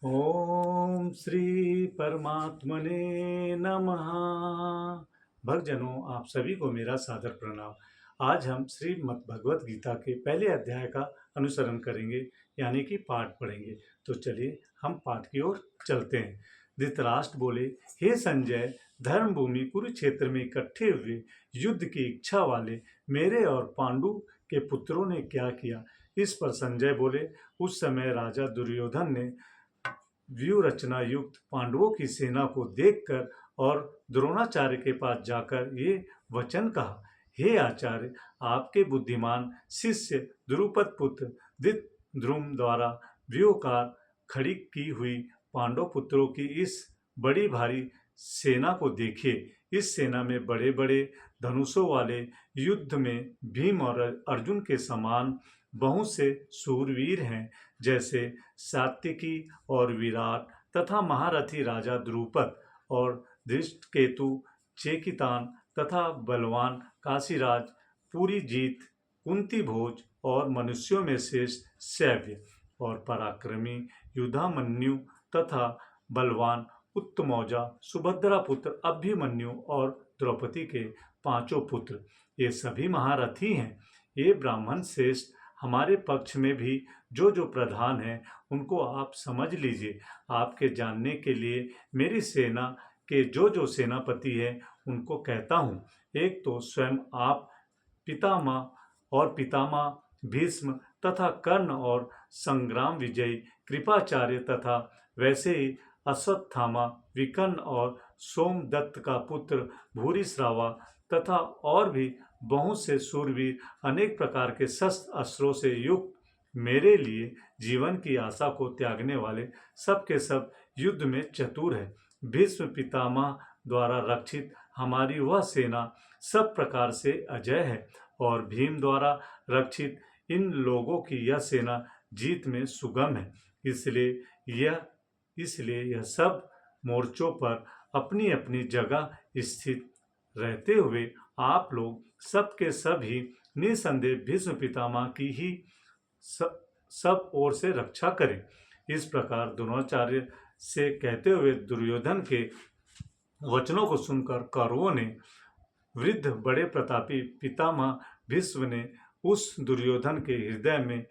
ओम श्री परमात्मने नमः। भक्तजनों, आप सभी को मेरा सादर प्रणाम। आज हम श्रीमद् भगवत गीता के पहले अध्याय का अनुसरण करेंगे, यानी कि पाठ पढ़ेंगे। तो चलिए हम पाठ की ओर चलते हैं। धृतराष्ट्र बोले, हे संजय, धर्म भूमि कुरुक्षेत्र में इकट्ठे हुए युद्ध की इच्छा वाले मेरे और पांडु के पुत्रों ने क्या किया। इस पर संजय बोले, उस समय राजा दुर्योधन ने व्यूह रचना युक्त पांडवों की सेना को देखकर और द्रोणाचार्य के पास जाकर ये वचन कहा, हे आचार्य, आपके बुद्धिमान शिष्य द्रुपद पुत्र धृतद्रुम द्वारा व्यूहकार खड़ी की हुई पांडव पुत्रों की इस बड़ी भारी सेना को देखिए। इस सेना में बड़े बड़े धनुषों वाले युद्ध में भीम और अर्जुन के समान बहुत से शूरवीर हैं, जैसे सात्यकी और विराट तथा महारथी राजा द्रुपद और धृष्टकेतु, चेकितान तथा बलवान काशीराज, पूरी जीत, कुंती भोज और मनुष्यों में श्रेष्ठ शैव्य और पराक्रमी युधामन्यु तथा बलवान उत्तमौजा, सुभद्रा पुत्र अभिमन्यु और द्रौपदी के पांचों पुत्र, ये सभी महारथी हैं। ये ब्राह्मण श्रेष्ठ हमारे पक्ष में भी जो जो प्रधान हैं उनको आप समझ लीजिए। आपके जानने के लिए मेरी सेना के जो जो सेनापति हैं उनको कहता हूँ। एक तो स्वयं आप पितामह और पितामह भीष्म तथा कर्ण और संग्राम विजयी कृपाचार्य तथा वैसे ही अश्वत्थामा, विकर्ण और सोमदत्त का पुत्र भूरिश्रवा तथा और भी बहुत से शूरवीर अनेक प्रकार के शस्त्र अस्त्रों से युक्त, मेरे लिए जीवन की आशा को त्यागने वाले सब के सब युद्ध में चतुर है। भीष्म पितामह द्वारा रक्षित हमारी वह सेना सब प्रकार से अजय है और भीम द्वारा रक्षित इन लोगों की यह सेना जीत में सुगम है। इसलिए यह सब मोर्चों पर अपनी अपनी जगह स्थित रहते हुए आप लोग सबके सब ही निसंदेह भीष्म पितामह की ही सब ओर से रक्षा करें। इस प्रकार द्रोणाचार्य से कहते हुए दुर्योधन के वचनों को सुनकर कौरवों ने वृद्ध बड़े प्रतापी पितामह भीष्म ने उस दुर्योधन के हृदय में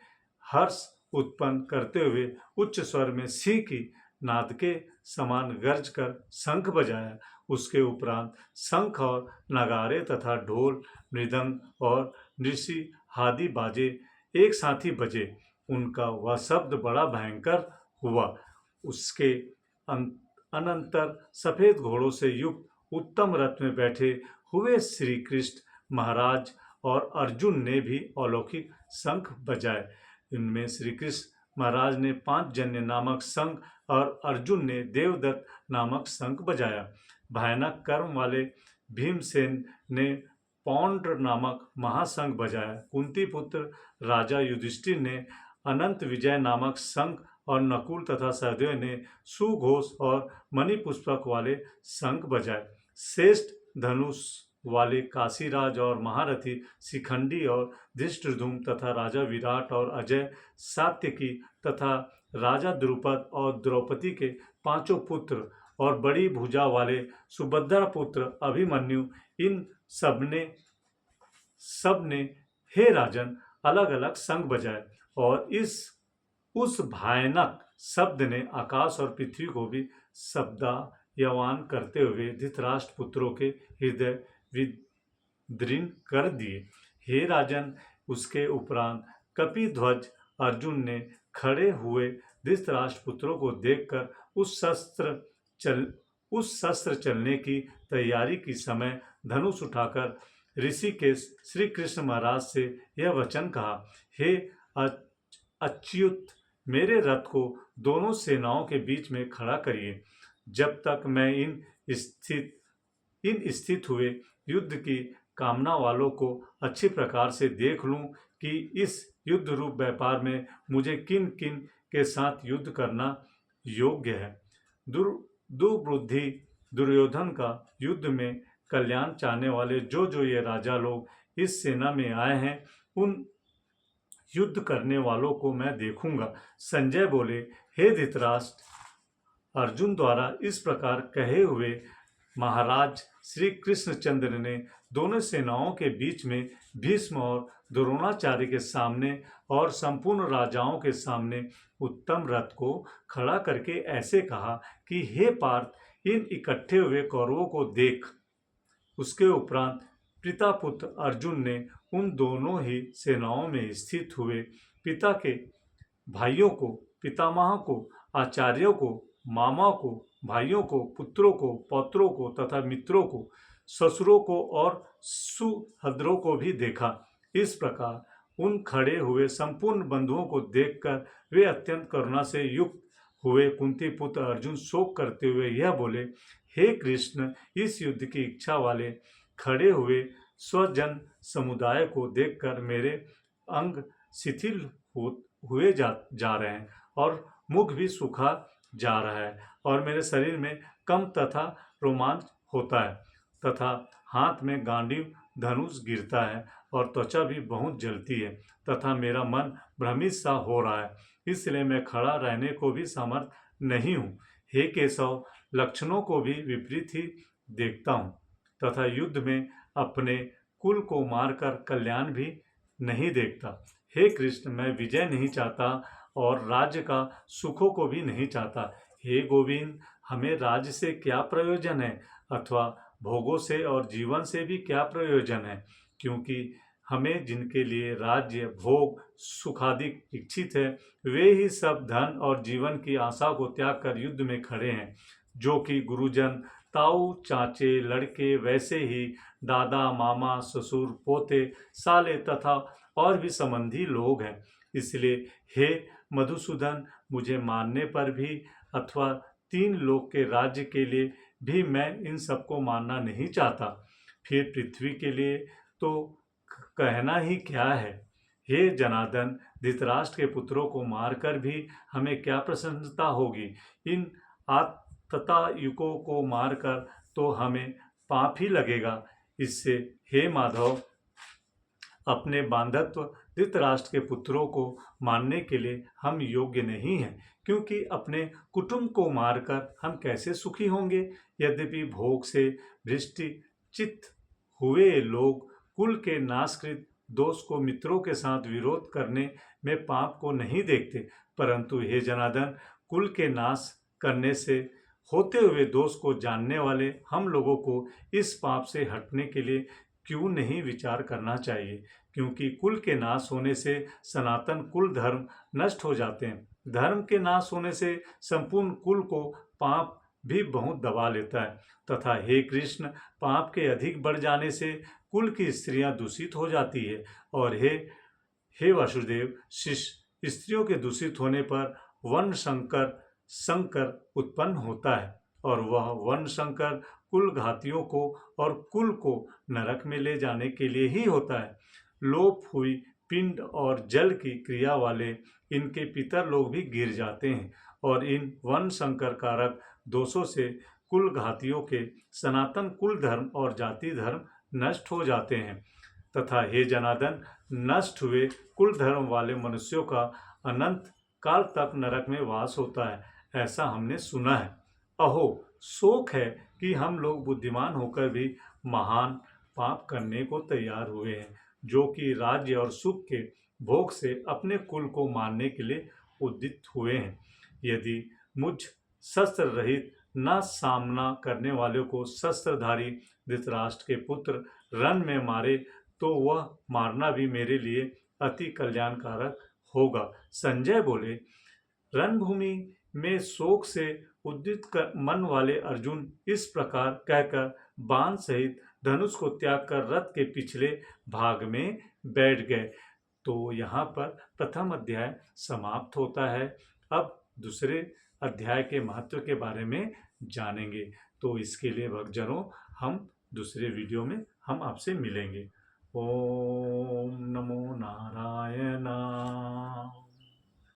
हर्ष उत्पन्न करते हुए उच्च स्वर में सिंह की नाद के समान गर्ज कर शंख बजाया। उसके उपरांत शंख और नगारे तथा ढोल, मृदंग और नृषि आदि बाजे एक साथ ही बजे। उनका वह शब्द बड़ा भयंकर हुआ। उसके अनंतर सफेद घोड़ों से युक्त उत्तम रथ में बैठे हुए श्री कृष्ण महाराज और अर्जुन ने भी अलौकिक शंख बजाए। इनमें श्री कृष्ण महाराज ने पांचजन्य नामक शंख और अर्जुन ने देवदत्त नामक शंख बजाया। भयानक कर्म वाले भीमसेन ने पौंड्र नामक महाशंख बजाया। कुंती पुत्र राजा युधिष्ठिर ने अनंत विजय नामक शंख और नकुल तथा सहदेव ने सुघोष और मणिपुष्पक वाले शंख बजाए। श्रेष्ठ धनुष वाले काशीराज और महारथी शिखंडी और धृष्टद्युम्न तथा राजा विराट और अजय सात्यकी तथा राजा द्रुपद और द्रौपदी के पांचों पुत्र और बड़ी भुजा वाले सुभद्रा पुत्र अभिमन्यु, इन सबने हे राजन अलग अलग शंख बजाए और उस भयानक शब्द ने आकाश और पृथ्वी को भी शब्दायमान करते हुए धृतराष्ट्र पुत्रों के हृदय विदीर्ण कर दिए। हे राजन, उसके उपरांत कपिध्वज अर्जुन ने खड़े हुए धृतराष्ट्र पुत्रों को देखकर उस शस्त्र चलने की तैयारी की समय धनुष उठाकर ऋषिकेश श्री कृष्ण महाराज से यह वचन कहा, हे अच्युत, मेरे रथ को दोनों सेनाओं के बीच में खड़ा करिए, जब तक मैं इन स्थित हुए युद्ध की कामना वालों को अच्छी प्रकार से देख लूं कि इस युद्ध रूप व्यापार में मुझे किन किन के साथ युद्ध करना योग्य है। दुर्बुद्धि दुर्योधन का युद्ध में कल्याण चाहने वाले जो जो ये राजा लोग इस सेना में आए हैं, उन युद्ध करने वालों को मैं देखूंगा। संजय बोले, हे धृतराष्ट्र, अर्जुन द्वारा इस प्रकार कहे हुए महाराज श्री कृष्णचंद्र ने दोनों सेनाओं के बीच में भीष्म और द्रोणाचार्य के सामने और संपूर्ण राजाओं के सामने उत्तम रथ को खड़ा करके ऐसे कहा कि हे पार्थ, इन इकट्ठे हुए कौरवों को देख। उसके उपरांत पिता पुत्र अर्जुन ने उन दोनों ही सेनाओं में स्थित हुए पिता के भाइयों को, पितामह को, आचार्यों को, मामा को, भाइयों को, पुत्रों को, पौत्रों को तथा मित्रों को, ससुरों को और सुहृदों को भी देखा। इस प्रकार उन खड़े हुए संपूर्ण बंधुओं को देखकर वे अत्यंत करुणा से युक्त हुए कुंती पुत्र अर्जुन शोक करते हुए यह बोले, हे कृष्ण, इस युद्ध की इच्छा वाले खड़े हुए स्वजन समुदाय को देखकर मेरे अंग शिथिल हुए जा रहे हैं और मुख भी सूखा जा रहा है और मेरे शरीर में कम तथा रोमांच होता है तथा हाथ में गांडीव धनुष गिरता है और त्वचा भी बहुत जलती है तथा मेरा मन भ्रमित सा हो रहा है, इसलिए मैं खड़ा रहने को भी समर्थ नहीं हूँ। हे केशव, लक्षणों को भी विपरीत ही देखता हूँ तथा युद्ध में अपने कुल को मारकर कल्याण भी नहीं देखता। हे कृष्ण, मैं विजय नहीं चाहता और राज्य का सुखों को भी नहीं चाहता। हे गोविंद, हमें राज्य से क्या प्रयोजन है अथवा भोगों से और जीवन से भी क्या प्रयोजन है, क्योंकि हमें जिनके लिए राज्य भोग सुखादि इच्छित है वे ही सब धन और जीवन की आशा को त्याग कर युद्ध में खड़े हैं, जो कि गुरुजन, ताऊ, चाचे, लड़के, वैसे ही दादा, मामा, ससुर, पोते, साले तथा और भी संबंधी लोग हैं। इसलिए हे मधुसूदन, मुझे मारने पर भी अथवा 3 लोक के राज्य के लिए भी मैं इन सबको मारना नहीं चाहता। फिर पृथ्वी के लिए तो कहना ही क्या है। हे जनार्दन, धृतराष्ट्र के पुत्रों को मारकर भी हमें क्या प्रसन्नता होगी। इन आततायुकों को मारकर तो हमें पाप ही लगेगा। इससे हे माधव, अपने बांधत्व धृतराष्ट्र के पुत्रों को मारने के लिए हम योग्य नहीं हैं, क्योंकि अपने कुटुंब को मारकर हम कैसे सुखी होंगे। यद्यपि भोग से भ्रष्टचित्त हुए लोग कुल के नाशकृत दोष को मित्रों के साथ विरोध करने में पाप को नहीं देखते, परंतु हे जनार्दन, कुल के नाश करने से होते हुए दोष को जानने वाले हम लोगों को इस पाप से हटने के लिए क्यों नहीं विचार करना चाहिए, क्योंकि कुल के नाश होने से सनातन कुल धर्म नष्ट हो जाते हैं। धर्म के नाश होने से संपूर्ण कुल को पाप भी बहुत दबा लेता है तथा हे कृष्ण, पाप के अधिक बढ़ जाने से कुल की स्त्रियां दूषित हो जाती है और हे वासुदेव, स्त्रियों के दूषित होने पर वर्ण संकर उत्पन्न होता है और वह वर्ण संकर कुल घातियों को और कुल को नरक में ले जाने के लिए ही होता है। लोप हुई पिंड और जल की क्रिया वाले इनके पितर लोग भी गिर जाते हैं और इन वर्ण संकर कारक दोषों से कुल घातियों के सनातन कुल धर्म और जाति धर्म नष्ट हो जाते हैं तथा हे जनार्दन, नष्ट हुए कुल धर्म वाले मनुष्यों का अनंत काल तक नरक में वास होता है, ऐसा हमने सुना है। अहो, शोक है कि हम लोग बुद्धिमान होकर भी महान पाप करने को तैयार हुए हैं, जो कि राज्य और सुख के भोग से अपने कुल को मारने के लिए उद्यत हुए हैं। यदि मुझ शस्त्र रहित न सामना करने वालों को शस्त्रधारी धृतराष्ट्र के पुत्र रण में मारे तो वह मारना भी मेरे लिए अति कल्याणकारक होगा। संजय बोले, रणभूमि में शोक से उद्विग्न मन वाले अर्जुन इस प्रकार कहकर बाण सहित धनुष को त्याग कर रथ के पिछले भाग में बैठ गए। तो यहाँ पर प्रथम अध्याय समाप्त होता है। अब दूसरे अध्याय के महत्व के बारे में जानेंगे। तो इसके लिए भक्तजनों, हम दूसरे वीडियो में हम आपसे मिलेंगे। ओम नमो नारायण।